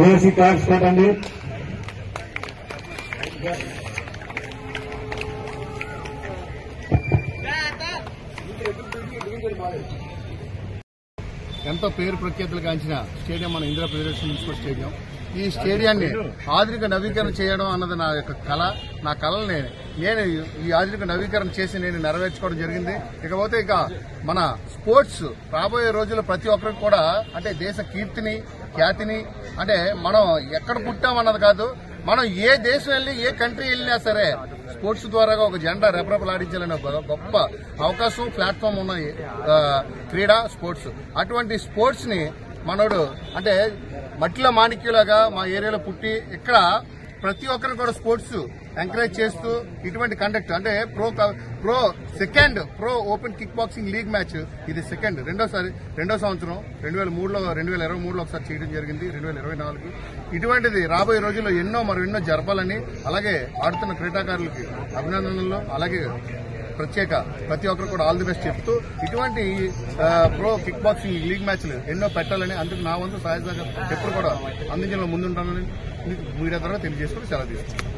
AC cards పెట్టండి. ఎంతో పేరు ప్రఖ్యాతులు గాంచిన స్టేడియం మన ఇందిరా ప్రియదర్శిని మున్సిపల్ స్టేడియం. ఈ స్టేడియాన్ని ఆధునిక నవీకరణ చేయడం అన్నది నా యొక్క కళ. నా కళని నేను ఈ ఆధునిక నవీకరణ చేసి నేను నెరవేర్చుకోవడం జరిగింది. ఇకపోతే మన స్పోర్ట్స్ రాబోయే రోజుల్లో ప్రతి ఒక్కరికి కూడా అంటే దేశ కీర్తిని ఖ్యాతిని అంటే మనం ఎక్కడ పుట్టామన్నది కాదు, మనం ఏ దేశం వెళ్ళి ఏ కంట్రీ వెళ్ళినా సరే స్పోర్ట్స్ ద్వారా ఒక జెండా రెపరెపలాడించాలనే గొప్ప అవకాశం ప్లాట్ఫామ్ ఉన్న క్రీడా స్పోర్ట్స్. అటువంటి స్పోర్ట్స్ ని మనోడు అంటే మట్టిలో మాణిక్యులాగా మా ఏరియాలో పుట్టి ఇక్కడ ప్రతి ఒక్కరిని కూడా స్పోర్ట్స్ ఎంకరేజ్ చేస్తూ ఇటువంటి కండక్ట్ అంటే pro open kick boxing league match ఇది రెండో సంవత్సరం 2023లో ఒకసారి చేయడం జరిగింది. 2024 ఇటువంటిది రాబోయే రోజుల్లో ఎన్నో జరపాలని, అలాగే ఆడుతున్న క్రీడాకారులకి అభినందనలు, అలాగే ప్రత్యేక ప్రతి ఒక్కరు కూడా ఆల్ ది బెస్ట్ చెప్తూ ఇటువంటి ప్రో కిక్ బాక్సింగ్ లీగ్ మ్యాచ్లు ఎన్నో పెట్టాలని, అందుకు నా వంతు సహాయ సహకారం ఎప్పుడు కూడా అందించడంలో ముందుంటానని మీడియా ద్వారా తెలియజేసుకుని సెలవు తీసుకుంటాను.